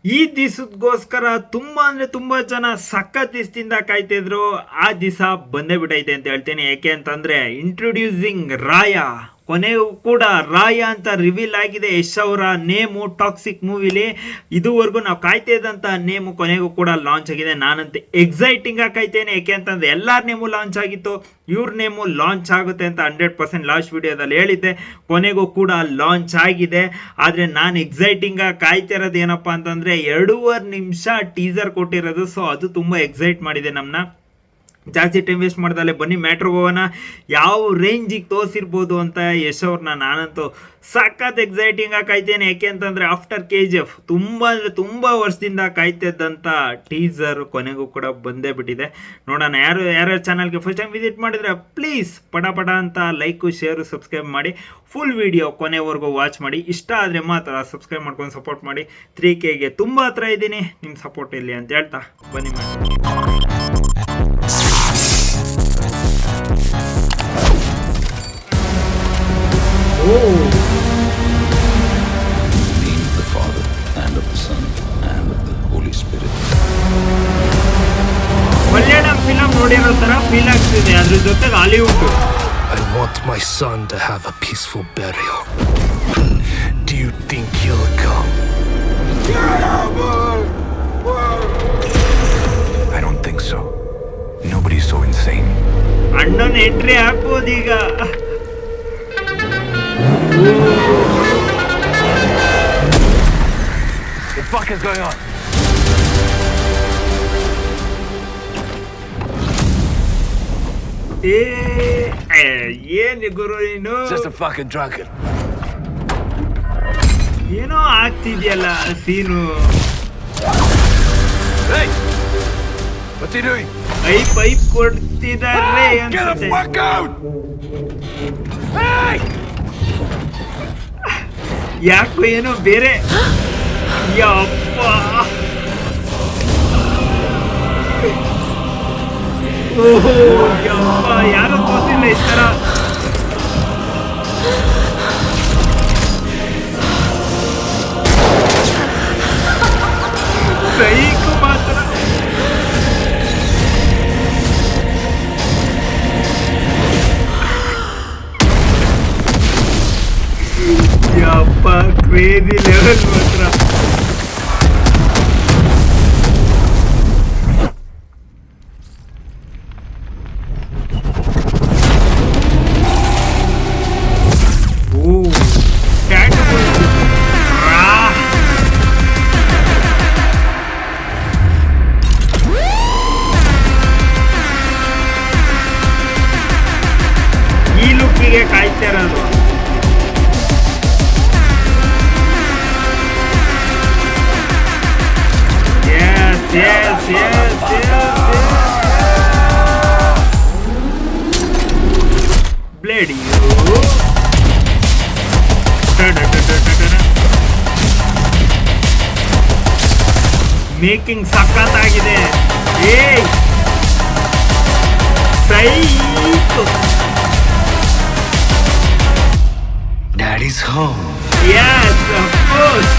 ಈ ದಿವಸಕ್ಕೋಸ್ಕರ ತುಂಬಾ ಅಂದ್ರೆ ತುಂಬಾ ಜನ ಸಖತ್ ದಿವಸದಿಂದ ಕಾಯ್ತಿದ್ರು. ಆ ದಿವಸ ಬಂದೇ ಬಿಟ್ಟೈತೆ ಅಂತ ಹೇಳ್ತೀನಿ. ಯಾಕೆ ಅಂತಂದ್ರೆ ಇಂಟ್ರೊಡ್ಯೂಸಿಂಗ್ ರಾಯ, ಕೊನೆಗೂ ಕೂಡ ರಾಯ ಅಂತ ರಿವೀಲ್ ಆಗಿದೆ. ಯಶ್ ಅವರ ನೇಮು ಟಾಕ್ಸಿಕ್ ಮೂವಿಲಿ ಇದುವರೆಗೂ ನಾವು ಕಾಯ್ತಾ ಇದ್ದಂಥ ನೇಮು ಕೊನೆಗೂ ಕೂಡ ಲಾಂಚ್ ಆಗಿದೆ. ನಾನಂತೆ ಎಕ್ಸೈಟಿಂಗ್ ಆಗಿ ಕಾಯ್ತೇನೆ. ಯಾಕೆ ಅಂತಂದ್ರೆ ಎಲ್ಲರ ನೇಮು ಲಾಂಚ್ ಆಗಿತ್ತು, ಇವ್ರ ನೇಮು ಲಾಂಚ್ ಆಗುತ್ತೆ ಅಂತ 100% ಲಾಸ್ಟ್ ವಿಡಿಯೋದಲ್ಲಿ ಹೇಳಿದ್ದೆ. ಕೊನೆಗೂ ಕೂಡ ಲಾಂಚ್ ಆಗಿದೆ. ಆದರೆ ನಾನು ಎಕ್ಸೈಟಿಂಗ್ ಆಗಿ ಕಾಯ್ತಿರೋದು ಏನಪ್ಪ ಅಂತಂದ್ರೆ 2.5 ನಿಮಿಷ ಟೀಸರ್ ಕೊಟ್ಟಿರೋದು. ಸೊ ಅದು ತುಂಬ ಎಕ್ಸೈಟ್ ಮಾಡಿದೆ ನಮ್ಮನ್ನ. ಜಾಸ್ತಿ ಟೈಮ್ ವೇಸ್ಟ್ ಮಾಡ್ದಲ್ಲೇ ಬನ್ನಿ ಮ್ಯಾಟ್ರಿಗೆ ಹೋಗೋಣ. ಯಾವ ರೇಂಜಿಗೆ ತೋರಿಸಿರ್ಬೋದು ಅಂತ ಯಶ್ ಅವ್ರನ್ನ ನಾನಂತೂ ಸಖತ್ ಎಕ್ಸೈಟಿಂಗ್ ಆಗಿ ಕಾಯ್ತೇನೆ. ಯಾಕೆ ಅಂತಂದರೆ ಆಫ್ಟರ್ KGF ತುಂಬ ಅಂದರೆ ತುಂಬ ವರ್ಷದಿಂದ ಕಾಯ್ತಿದ್ದಂಥ ಟೀಸರ್ ಕೊನೆಗೂ ಕೂಡ ಬಂದೇ ಬಿಟ್ಟಿದೆ. ನೋಡೋಣ. ಯಾರ್ಯಾರು ಚಾನಲ್ಗೆ ಫಸ್ಟ್ ಟೈಮ್ ವಿಸಿಟ್ ಮಾಡಿದರೆ ಪ್ಲೀಸ್ ಪಟ ಅಂತ ಲೈಕು ಶೇರು ಸಬ್ಸ್ಕ್ರೈಬ್ ಮಾಡಿ. ಫುಲ್ ವಿಡಿಯೋ ಕೊನೆವರೆಗೂ ವಾಚ್ ಮಾಡಿ. ಇಷ್ಟ ಆದರೆ ಮಾತ್ರ ಸಬ್ಸ್ಕ್ರೈಬ್ ಮಾಡ್ಕೊಂಡು ಸಪೋರ್ಟ್ ಮಾಡಿ. 3Kಗೆ ತುಂಬ ಹತ್ರ ಇದ್ದೀನಿ, ನಿಮ್ಮ ಸಪೋರ್ಟ್ ಇರಲಿ ಅಂತ ಹೇಳ್ತಾ ಬನ್ನಿ ಮಾಡಿ. name of the Father, and of the Son, and of the Holy Spirit. Malayalam film ನೋಡಿರೋ ತರ ಫೀಲ್ ಆಗ್ತಿದೆ. ಅದ್ರ ಜೊತೆಗೆ Hollywood. I want my son to have a peaceful burial. Do you think he'll come? I don't think so. Nobody's so insane. ಅಣ್ಣನ entry ಹಾಕ್ಬೋದೀಗ. What the fuck is going on? ಏನು ಗುರು ನೀನು? Just a fucking drunkard. ಏನೋ ಆಗ್ತಿದ್ಯಲ್ಲ ಸೀನು. Hey! What's he doing? Pipe ಕೊಡ್ತಿದ್ದಾರೆ Get the ಅನ್ಸುತ್ತೆ. fuck out! Hey! ಯಾಕೋ ಏನೋ ಬೇರೆ. ಯಪ್ಪ, ಓಹೋ ಯಪ್ಪ, ಯಾರು ತೋರಿಸಿಲ್ಲ ಈ ತರ. ಸೈಕು ಮಾತ್ರ. ಯಪ್ಪ, ಕ್ರೇಜಿ ಲೆವೆಲ್ ಮಾತ್ರ. ಈ ಲುಕ್ಕಿಗೆ ಕಾಯ್ತಾ ಇರೋದು. ಬ್ಲೇಡ್ ಮೇಕಿಂಗ್ ಸಖತ್ತಾಗಿದೆ. Psycho. Daddy's home. Yes, of course.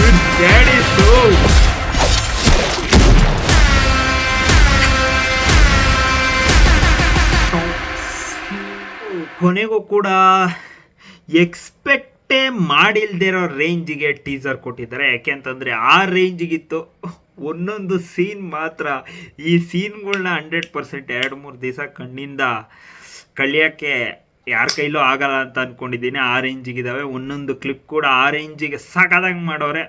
Good daddy show. ಕೊನೆಗೂ ಕೂಡ ಎಕ್ಸ್ಪೆಕ್ಟೇ ಮಾಡಿಲ್ದಿರೋ ರೇಂಜಿಗೆ ಟೀಸರ್ ಕೊಟ್ಟಿದ್ದಾರೆ. ಯಾಕೆ ಅಂತಂದರೆ ಆ ರೇಂಜಿಗಿತ್ತು. ಒಂದೊಂದು ಸೀನ್ ಮಾತ್ರ, ಈ ಸೀನ್ಗಳನ್ನ 100% 2-3 ದಿವಸ ಕಣ್ಣಿಂದ ಕಳಿಯೋಕ್ಕೆ ಯಾರ ಕೈಲೂ ಆಗಲ್ಲ ಅಂತ ಅಂದ್ಕೊಂಡಿದ್ದೀನಿ. ಆ ರೇಂಜಿಗಿದ್ದಾವೆ. ಒಂದೊಂದು ಕ್ಲಿಪ್ ಕೂಡ ಆ ರೇಂಜಿಗೆ ಸಖತ್ತಾಗಿ ಮಾಡೋರೆ.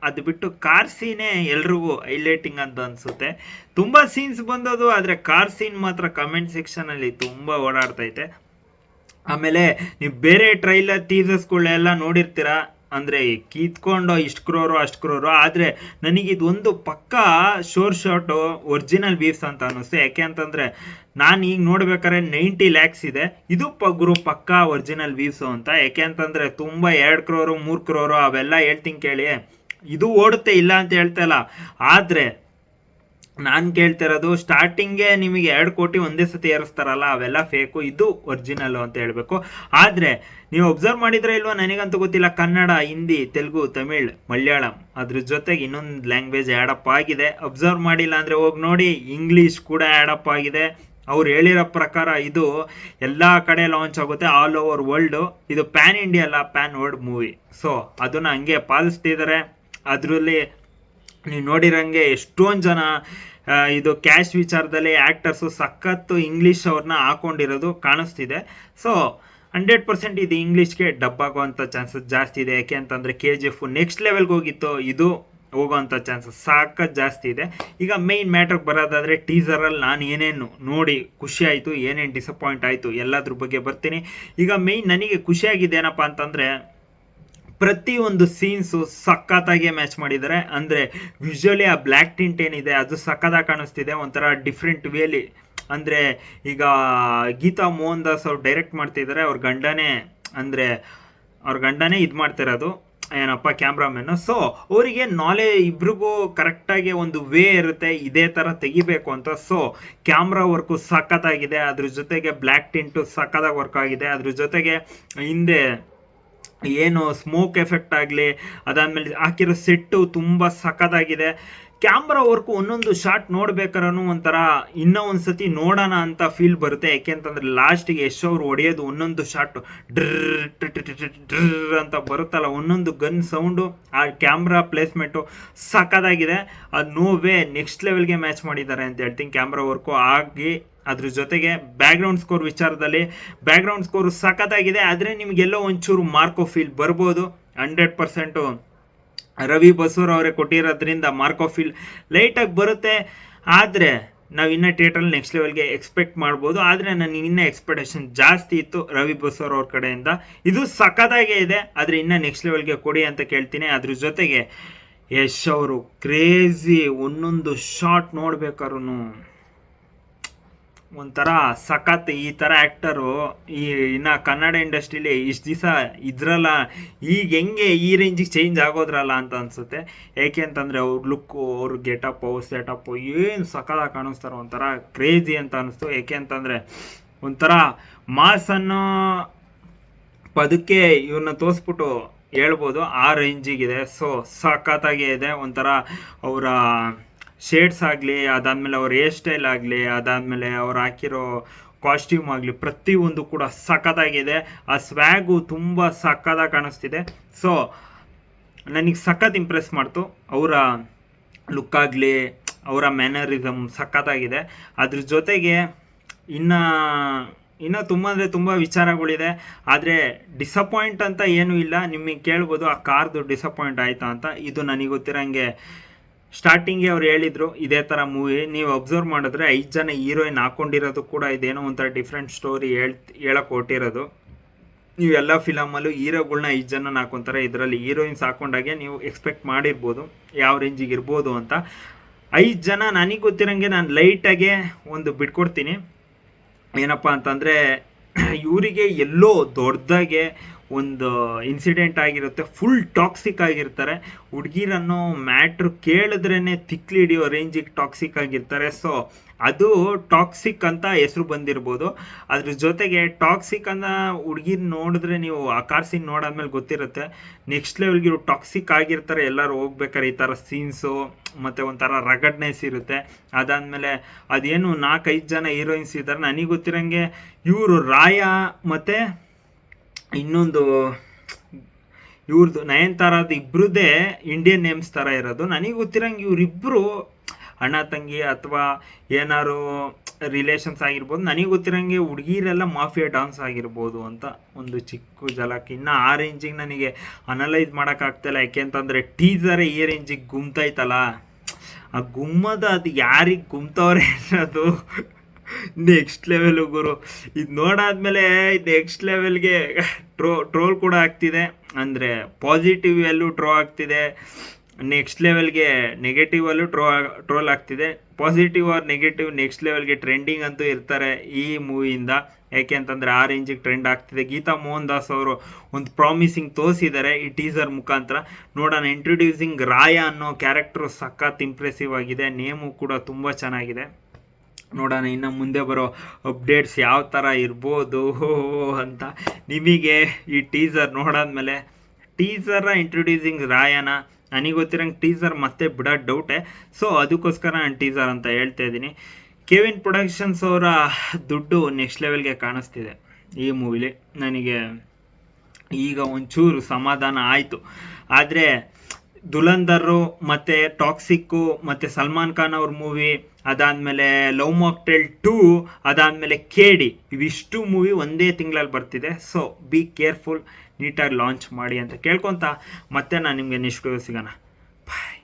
ಅದು ಬಿಟ್ಟು ಕಾರ್ ಸೀನೇ ಎಲ್ರಿಗೂ ಹೈಲೈಟಿಂಗ್ ಅಂತ ಅನಿಸುತ್ತೆ. ತುಂಬ ಸೀನ್ಸ್ ಬಂದದು, ಆದರೆ ಕಾರ್ ಸೀನ್ ಮಾತ್ರ ಕಮೆಂಟ್ ಸೆಕ್ಷನಲ್ಲಿ ತುಂಬ ಓಡಾಡ್ತೈತೆ. ಆಮೇಲೆ ನೀವು ಬೇರೆ ಟ್ರೈಲರ್ ಟೀಸರ್ಸ್ಗಳೆಲ್ಲ ನೋಡಿರ್ತೀರ, ಅಂದರೆ ಕಿತ್ಕೊಂಡು ಇಷ್ಟು ಕ್ರೋರು ಅಷ್ಟು ಕ್ರೋರು. ಆದರೆ ನನಗಿದೊಂದು ಪಕ್ಕಾ ಶೋರ್ ಶಾಟು ಒರಿಜಿನಲ್ ವ್ಯೂಸ್ ಅಂತ ಅನ್ನಿಸ್ತು. ಯಾಕೆ ಅಂತಂದರೆ ನಾನು ಈಗ ನೋಡ್ಬೇಕಾದ್ರೆ 90 lakhs ಇದೆ. ಇದು ಪಕ್ಕಾ ಒರಿಜಿನಲ್ ವ್ಯೂಸು ಅಂತ. ಯಾಕೆ ಅಂತಂದರೆ ತುಂಬ 2 crore 3 crore ಅವೆಲ್ಲ ಹೇಳ್ತೀನಿ ಕೇಳಿ. ಇದು ಓಡುತ್ತೆ, ಇಲ್ಲ ಅಂತ ಹೇಳ್ತಾ ಇಲ್ಲ. ಆದರೆ ನಾನು ಕೇಳ್ತಿರೋದು ಸ್ಟಾರ್ಟಿಂಗೇ ನಿಮಗೆ 2 ಕೋಟಿ ಒಂದೇ ಸತಿ ಏರಿಸ್ತಾರಲ್ಲ ಅವೆಲ್ಲ ಫೇಕು, ಇದು ಒರಿಜಿನಲ್ಲು ಅಂತ ಹೇಳಬೇಕು. ಆದರೆ ನೀವು ಅಬ್ಸರ್ವ್ ಮಾಡಿದ್ರೆ ಇಲ್ವಾ ನನಗಂತೂ ಗೊತ್ತಿಲ್ಲ, ಕನ್ನಡ, ಹಿಂದಿ, ತೆಲುಗು, ತಮಿಳ್, ಮಲಯಾಳಂ ಅದ್ರ ಜೊತೆಗೆ ಇನ್ನೊಂದು ಲ್ಯಾಂಗ್ವೇಜ್ ಆ್ಯಡಪ್ ಆಗಿದೆ. ಅಬ್ಸರ್ವ್ ಮಾಡಿಲ್ಲ ಅಂದರೆ ಹೋಗಿ ನೋಡಿ, ಇಂಗ್ಲೀಷ್ ಕೂಡ ಆ್ಯಡಪ್ ಆಗಿದೆ. ಅವ್ರು ಹೇಳಿರೋ ಪ್ರಕಾರ ಇದು ಎಲ್ಲ ಕಡೆ ಲಾಂಚ್ ಆಗುತ್ತೆ, ಆಲ್ ಓವರ್ ವರ್ಲ್ಡು. ಇದು ಪ್ಯಾನ್ ಇಂಡಿಯಾ ಅಲ್ಲ, ಪ್ಯಾನ್ ವರ್ಲ್ಡ್ ಮೂವಿ. ಸೊ ಅದನ್ನು ಹಂಗೆ ಪಾಲಿಸ್ತಿದ್ದಾರೆ. ಅದರಲ್ಲಿ ನೀವು ನೋಡಿರಂಗೆ ಎಷ್ಟೊಂದು ಜನ ಇದು ಕ್ಯಾಶ್ ವಿಚಾರದಲ್ಲಿ ಆ್ಯಕ್ಟರ್ಸು ಸಖತ್ತು ಇಂಗ್ಲೀಷ್ ಅವ್ರನ್ನ ಹಾಕೊಂಡಿರೋದು ಕಾಣಿಸ್ತಿದೆ. ಸೊ 100% ಇದು ಇಂಗ್ಲೀಷ್ಗೆ ಡಬ್ ಆಗೋವಂಥ ಚಾನ್ಸಸ್ ಜಾಸ್ತಿ ಇದೆ. ಯಾಕೆ ಅಂತಂದರೆ KGF ನೆಕ್ಸ್ಟ್ ಲೆವೆಲ್ಗೆ ಹೋಗಿತ್ತು, ಇದು ಹೋಗೋವಂಥ ಚಾನ್ಸಸ್ ಸಾಕಷ್ಟು ಜಾಸ್ತಿ ಇದೆ. ಈಗ ಮೇಯ್ನ್ ಮ್ಯಾಟ್ರಿಗೆ ಬರೋದಾದರೆ ಟೀಸರಲ್ಲಿ ನಾನು ಏನೇನು ನೋಡಿ ಖುಷಿ ಆಯಿತು, ಏನೇನು ಡಿಸಪಾಯಿಂಟ್ ಆಯಿತು ಎಲ್ಲದ್ರ ಬಗ್ಗೆ ಬರ್ತೀನಿ. ಈಗ ಮೇಯ್ನ್ ನನಗೆ ಖುಷಿಯಾಗಿದೆ ಏನಪ್ಪ ಅಂತಂದರೆ ಪ್ರತಿಯೊಂದು ಸೀನ್ಸು ಸಖತ್ತಾಗೆ ಮ್ಯಾಚ್ ಮಾಡಿದ್ದಾರೆ. ಅಂದರೆ ವಿಜುವಲಿ ಆ ಬ್ಲ್ಯಾಕ್ ಟಿಂಟ್ ಏನಿದೆ ಅದು ಸಖತ್ತಾಗಿ ಕಾಣಿಸ್ತಿದೆ, ಒಂಥರ ಡಿಫ್ರೆಂಟ್ ವೇಲಿ. ಅಂದರೆ ಈಗ ಗೀತಾ ಮೋಹನ್ ದಾಸ್ ಅವ್ರು ಡೈರೆಕ್ಟ್ ಮಾಡ್ತಿದ್ದಾರೆ, ಅವ್ರ ಗಂಡನೇ ಇದು ಮಾಡ್ತಿರೋದು ಏನಪ್ಪ ಕ್ಯಾಮ್ರಾಮನ್ನು. ಸೊ ಅವರಿಗೆ ಇಬ್ರಿಗೂ ಕರೆಕ್ಟಾಗಿ ಒಂದು ವೇ ಇರುತ್ತೆ, ಇದೇ ಥರ ತೆಗಿಬೇಕು ಅಂತ. ಸೊ ಕ್ಯಾಮ್ರಾ ವರ್ಕು ಸಖತ್ತಾಗಿದೆ, ಅದ್ರ ಜೊತೆಗೆ ಬ್ಲ್ಯಾಕ್ ಟಿಂಟು ಸಖತ್ತಾಗಿ ವರ್ಕ್ ಆಗಿದೆ. ಅದ್ರ ಜೊತೆಗೆ ಹಿಂದೆ ಏನು ಸ್ಮೋಕ್ ಎಫೆಕ್ಟ್ ಆಗಲಿ, ಅದಾದಮೇಲೆ ಹಾಕಿರೋ ಸೆಟ್ಟು ತುಂಬ ಸಖತ್ತಾಗಿದೆ. ಕ್ಯಾಮ್ರಾ ವರ್ಕು ಒಂದೊಂದು ಶಾಟ್ ನೋಡ್ಬೇಕಾದ್ರೂ ಒಂಥರ ಇನ್ನೂ ಒಂದು ಸತಿ ನೋಡೋಣ ಅಂತ ಫೀಲ್ ಬರುತ್ತೆ. ಯಾಕೆಂತಂದರೆ ಲಾಸ್ಟಿಗೆ ಯಶ್ ಅವರು ಹೊಡೆಯೋದು ಒಂದೊಂದು ಶಾಟು ಡ್ರ್ ಅಂತ ಬರುತ್ತಲ್ಲ, ಒಂದೊಂದು ಗನ್ ಸೌಂಡು, ಆ ಕ್ಯಾಮ್ರಾ ಪ್ಲೇಸ್ಮೆಂಟು ಸಖತ್ತಾಗಿದೆ. ಅದು ನೋ ವೇ ನೆಕ್ಸ್ಟ್ ಲೆವೆಲ್ಗೆ ಮ್ಯಾಚ್ ಮಾಡಿದ್ದಾರೆ ಅಂತ ಹೇಳ್ತೀನಿ ಕ್ಯಾಮ್ರಾ ವರ್ಕು ಆಗಿ. ಅದ್ರ ಜೊತೆಗೆ ಬ್ಯಾಕ್ಗ್ರೌಂಡ್ ಸ್ಕೋರ್ ವಿಚಾರದಲ್ಲಿ ಬ್ಯಾಕ್ಗ್ರೌಂಡ್ ಸ್ಕೋರು ಸಖತ್ತಾಗಿದೆ. ಆದರೆ ನಿಮಗೆಲ್ಲೋ ಒಂಚೂರು ಮಾರ್ಕೋ ಫೀಲ್ ಬರ್ಬೋದು. 100% ರವಿ ಬಸೂರ್ ಅವರೇ ಕೊಟ್ಟಿರೋದ್ರಿಂದ ಮಾರ್ಕೋ ಫೀಲ್ ಲೈಟಾಗಿ ಬರುತ್ತೆ. ಆದರೆ ನಾವು ಇನ್ನೂ ಥಿಯೇಟ್ರಲ್ಲಿ ನೆಕ್ಸ್ಟ್ ಲೆವೆಲ್ಗೆ ಎಕ್ಸ್ಪೆಕ್ಟ್ ಮಾಡ್ಬೋದು. ಆದರೆ ನನಗೆ ಇನ್ನೂ ಎಕ್ಸ್ಪೆಕ್ಟೇಷನ್ ಜಾಸ್ತಿ ಇತ್ತು ರವಿ ಬಸೂರ್ ಅವ್ರ ಕಡೆಯಿಂದ. ಇದು ಸಖತ್ತಾಗೇ ಇದೆ, ಆದರೆ ಇನ್ನೂ ನೆಕ್ಸ್ಟ್ ಲೆವೆಲ್ಗೆ ಕೊಡಿ ಅಂತ ಕೇಳ್ತೀನಿ. ಅದ್ರ ಜೊತೆಗೆ ಯಶ್ ಅವರು ಕ್ರೇಜಿ, ಒಂದೊಂದು ಶಾಟ್ ನೋಡ್ಬೇಕಾದ್ರೂ ಒಂಥರ ಸಖತ್. ಈ ಥರ ಆ್ಯಕ್ಟರು ಇನ್ನು ಕನ್ನಡ ಇಂಡಸ್ಟ್ರೀಲಿ ಇಷ್ಟು ದಿವಸ ಇದ್ರಲ್ಲ, ಈಗ ಹೆಂಗೆ ಈ ರೇಂಜಿಗೆ ಚೇಂಜ್ ಆಗೋದ್ರಲ್ಲ ಅಂತ ಅನಿಸುತ್ತೆ. ಏಕೆ ಅಂತಂದರೆ ಅವ್ರ ಲುಕ್ಕು, ಅವ್ರ ಗೆಟಪ್ಪು, ಸೆಟಪ್ಪು ಏನು ಸಖತ್ತಾಗಿ ಕಾಣಿಸ್ತಾರೋ ಒಂಥರ ಕ್ರೇಜಿ ಅಂತ ಅನ್ನಿಸ್ತು. ಏಕೆ ಅಂತಂದರೆ ಒಂಥರ ಮಾಸ್ ಅನ್ನೋ ಪದಕ್ಕೆ ಇವ್ರನ್ನ ತೋರಿಸ್ಬಿಟ್ಟು ಹೇಳ್ಬೋದು, ಆ ರೇಂಜಿಗಿದೆ. ಸೊ ಸಖತ್ತಾಗೇ ಇದೆ. ಒಂಥರ ಅವರ ಶೇಡ್ಸ್ ಆಗಲಿ, ಅದಾದಮೇಲೆ ಅವ್ರ ಹೇರ್ ಸ್ಟೈಲ್ ಆಗಲಿ, ಅದಾದಮೇಲೆ ಅವ್ರು ಹಾಕಿರೋ ಕಾಸ್ಟ್ಯೂಮ್ ಆಗಲಿ, ಪ್ರತಿಯೊಂದು ಕೂಡ ಸಖತ್ತಾಗಿದೆ. ಆ ಸ್ವ್ಯಾಗು ತುಂಬ ಸಖತ್ತಾಗಿ ಕಾಣಿಸ್ತಿದೆ. ಸೊ ನನಗೆ ಸಖತ್ ಇಂಪ್ರೆಸ್ ಮಾಡ್ತು. ಅವರ ಲುಕ್ ಆಗಲಿ, ಅವರ ಮ್ಯಾನರಿಸಮ್ ಸಖತ್ತಾಗಿದೆ. ಅದ್ರ ಜೊತೆಗೆ ಇನ್ನೂ ತುಂಬ ಅಂದರೆ ತುಂಬ ವಿಚಾರಗಳಿದೆ. ಆದರೆ ಡಿಸಪಾಯಿಂಟ್ ಅಂತ ಏನೂ ಇಲ್ಲ. ನಿಮಗೆ ಕೇಳ್ಬೋದು ಆ ಕಾರ್ದು ಡಿಸಪಾಯಿಂಟ್ ಆಯಿತಾ ಅಂತ. ಇದು ನನಗೆ ಗೊತ್ತಿರೋಂಗೆ ಸ್ಟಾರ್ಟಿಂಗ್ಗೆ ಅವ್ರು ಹೇಳಿದರು ಇದೇ ಥರ ಮೂವಿ. ನೀವು ಅಬ್ಸರ್ವ್ ಮಾಡಿದ್ರೆ 5 ಜನ ಹೀರೋಯಿನ್ ಹಾಕ್ಕೊಂಡಿರೋದು ಕೂಡ ಇದೇನೋ ಒಂಥರ ಡಿಫ್ರೆಂಟ್ ಸ್ಟೋರಿ ಹೇಳಕ್ಕೆ ಹೊಟ್ಟಿರೋದು. ನೀವು ಎಲ್ಲ ಫಿಲಮಲ್ಲೂ ಹೀರೋಗಳ್ನ 5 ಜನ ಹಾಕ್ಕೊಂತಾರೆ, ಇದರಲ್ಲಿ ಹೀರೋಯಿನ್ಸ್ ಹಾಕ್ಕೊಂಡಾಗೆ ನೀವು ಎಕ್ಸ್ಪೆಕ್ಟ್ ಮಾಡಿರ್ಬೋದು ಯಾವ ರೇಂಜಿಗೆ ಇರ್ಬೋದು ಅಂತ. 5 ಜನ ನನಗೆ ಗೊತ್ತಿರೋಂಗೆ ನಾನು ಲೈಟಾಗೆ ಒಂದು ಬಿಟ್ಕೊಡ್ತೀನಿ. ಏನಪ್ಪ ಅಂತಂದರೆ ಇವರಿಗೆ ಎಲ್ಲೋ ದೊಡ್ಡದಾಗೆ ಒಂದು ಇನ್ಸಿಡೆಂಟ್ ಆಗಿರುತ್ತೆ, ಫುಲ್ ಟಾಕ್ಸಿಕ್ ಆಗಿರ್ತಾರೆ. ಹುಡುಗಿರನ್ನೋ ಮ್ಯಾಟ್ರು ಕೇಳಿದ್ರೇ ತಿಕ್ಲಿ ಹಿಡಿಯೋ ರೇಂಜಿಗೆ ಟಾಕ್ಸಿಕ್ ಆಗಿರ್ತಾರೆ. ಸೊ ಅದು ಟಾಕ್ಸಿಕ್ ಅಂತ ಹೆಸರು ಬಂದಿರ್ಬೋದು. ಅದ್ರ ಜೊತೆಗೆ ಟಾಕ್ಸಿಕ್ ಅಂತ ಹುಡುಗಿರ್ ನೋಡಿದ್ರೆ ನೀವು ಆ ಕಾರ್ ಸೀನ್ ನೋಡಾದ್ಮೇಲೆ ಗೊತ್ತಿರುತ್ತೆ ನೆಕ್ಸ್ಟ್ ಲೆವೆಲ್ಗೆ ಇವ್ರು ಟಾಕ್ಸಿಕ್ ಆಗಿರ್ತಾರೆ. ಎಲ್ಲರೂ ಹೋಗ್ಬೇಕಾರೆ ಈ ಥರ ಸೀನ್ಸು ಮತ್ತು ಒಂಥರ ರಗಡ್ನೆಸ್ ಇರುತ್ತೆ. ಅದಾದಮೇಲೆ ಅದೇನು 4-5 ಜನ ಹೀರೋಯಿನ್ಸ್ ಇದ್ದಾರೆ. ನನಗೆ ಗೊತ್ತಿರೋಂಗೆ ಇವರು ರಾಯ ಮತ್ತು ಇನ್ನೊಂದು ಇವ್ರದ್ದು ನಯನತಾರದ್ದು ಇಬ್ಬರದ್ದೇ ಇಂಡಿಯನ್ ನೇಮ್ಸ್ ಥರ ಇರೋದು. ನನಗೆ ಗೊತ್ತಿರೋಂಗೆ ಇವರಿಬ್ಬರು ಅಣ್ಣ ತಂಗಿ ಅಥವಾ ಏನಾರು ರಿಲೇಷನ್ಸ್ ಆಗಿರ್ಬೋದು. ನನಗೆ ಗೊತ್ತಿರೋಂಗೆ ಹುಡುಗಿರೆಲ್ಲ ಮಾಫಿಯಾ ಡಾನ್ಸ್ ಆಗಿರ್ಬೋದು ಅಂತ ಒಂದು ಚಿಕ್ಕ ಜಲಕ್. ಇನ್ನು ಆ ರೇಂಜಿಗೆ ನನಗೆ ಅನಲೈಸ್ ಮಾಡೋಕ್ಕಾಗ್ತಾಯಿಲ್ಲ. ಯಾಕೆ ಅಂತಂದರೆ ಟೀಸರೇ ಈ ರೇಂಜಿಗೆ ಗುಮ್ತೈತಲ್ಲ, ಆ ಗುಮ್ಮದ ಅದು ಯಾರಿಗೆ ಗುಮ್ತವ್ರೆ ಅನ್ನೋದು ನೆಕ್ಸ್ಟ್ ಲೆವೆಲ್ ಗುರು. ಇದು ನೋಡಾದ್ಮೇಲೆ ನೆಕ್ಸ್ಟ್ ಲೆವೆಲ್ಗೆ ಟ್ರೋಲ್ ಕೂಡ ಆಗ್ತಿದೆ. ಅಂದರೆ ಪಾಸಿಟಿವ್ ಎಲ್ಲೂ ಟ್ರೋ ಆಗ್ತಿದೆ, ನೆಕ್ಸ್ಟ್ ಲೆವೆಲ್ಗೆ ನೆಗೆಟಿವಲ್ಲೂ ಟ್ರೋಲ್ ಆಗ್ತಿದೆ, ಪಾಸಿಟಿವ್ ಆರ್ ನೆಗೆಟಿವ್ ನೆಕ್ಸ್ಟ್ ಲೆವೆಲ್ಗೆ ಟ್ರೆಂಡಿಂಗ್ ಅಂತೂ ಇರ್ತಾರೆ ಈ ಮೂವಿಯಿಂದ. ಯಾಕೆ ಅಂತಂದರೆ ಆ ರೇಂಜಿಗೆ ಟ್ರೆಂಡ್ ಆಗ್ತಿದೆ. ಗೀತಾ ಮೋಹನ್ ದಾಸ್ ಅವರು ಒಂದು ಪ್ರಾಮಿಸಿಂಗ್ ತೋರಿಸಿದ್ದಾರೆ ಈ ಟೀಸರ್ ಮುಖಾಂತರ. ನೋಡೋಣ. ಇಂಟ್ರೊಡ್ಯೂಸಿಂಗ್ ರಾಯ ಅನ್ನೋ ಕ್ಯಾರೆಕ್ಟ್ರು ಸಖತ್ ಇಂಪ್ರೆಸಿವ್ ಆಗಿದೆ, ನೇಮು ಕೂಡ ತುಂಬ ಚೆನ್ನಾಗಿದೆ. ನೋಡೋಣ ಇನ್ನು ಮುಂದೆ ಬರೋ ಅಪ್ಡೇಟ್ಸ್ ಯಾವ ಥರ ಇರ್ಬೋದು ಅಂತ. ನಿಮಗೆ ಈ ಟೀಸರ್ ನೋಡಾದ್ಮೇಲೆ ಇಂಟ್ರೊಡ್ಯೂಸಿಂಗ್ ರಾಯನ ನನಗೆ ಗೊತ್ತಿರೋಂಗೆ ಟೀಸರ್ ಮತ್ತೆ ಬಿಡೋದು ಡೌಟೇ. ಸೊ ಅದಕ್ಕೋಸ್ಕರ ನಾನು ಟೀಸರ್ ಅಂತ ಹೇಳ್ತಾ ಇದ್ದೀನಿ. ಕೆವಿನ್ ಪ್ರೊಡಕ್ಷನ್ಸ್ ಅವರ ದುಡ್ಡು ನೆಕ್ಸ್ಟ್ ಲೆವೆಲ್ಗೆ ಕಾಣಿಸ್ತಿದೆ ಈ ಮೂವಿಲಿ. ನನಗೆ ಈಗ ಒಂಚೂರು ಸಮಾಧಾನ ಆಯಿತು. ಆದರೆ ದುಲಂಧರು ಮತ್ತು ಟಾಕ್ಸಿಕ್ಕು ಮತ್ತು ಸಲ್ಮಾನ್ ಖಾನ್ ಅವ್ರ ಮೂವಿ, ಅದಾದಮೇಲೆ ಲವ್ ಮಾಕ್ಟೇಲ್ 2, ಅದಾದಮೇಲೆ KD, ಇವಿಷ್ಟು ಮೂವಿ ಒಂದೇ ತಿಂಗಳಲ್ಲಿ ಬರ್ತಿದೆ. ಸೊ ಬಿ ಕೇರ್ಫುಲ್, ನೀಟಾಗಿ ಲಾಂಚ್ ಮಾಡಿ ಅಂತ ಕೇಳ್ಕೊತ ಮತ್ತೆ ನಾನು ನಿಮಗೆ ನೆಕ್ಸ್ಟ್ ಸಿಗೋಣ. ಬಾಯ್.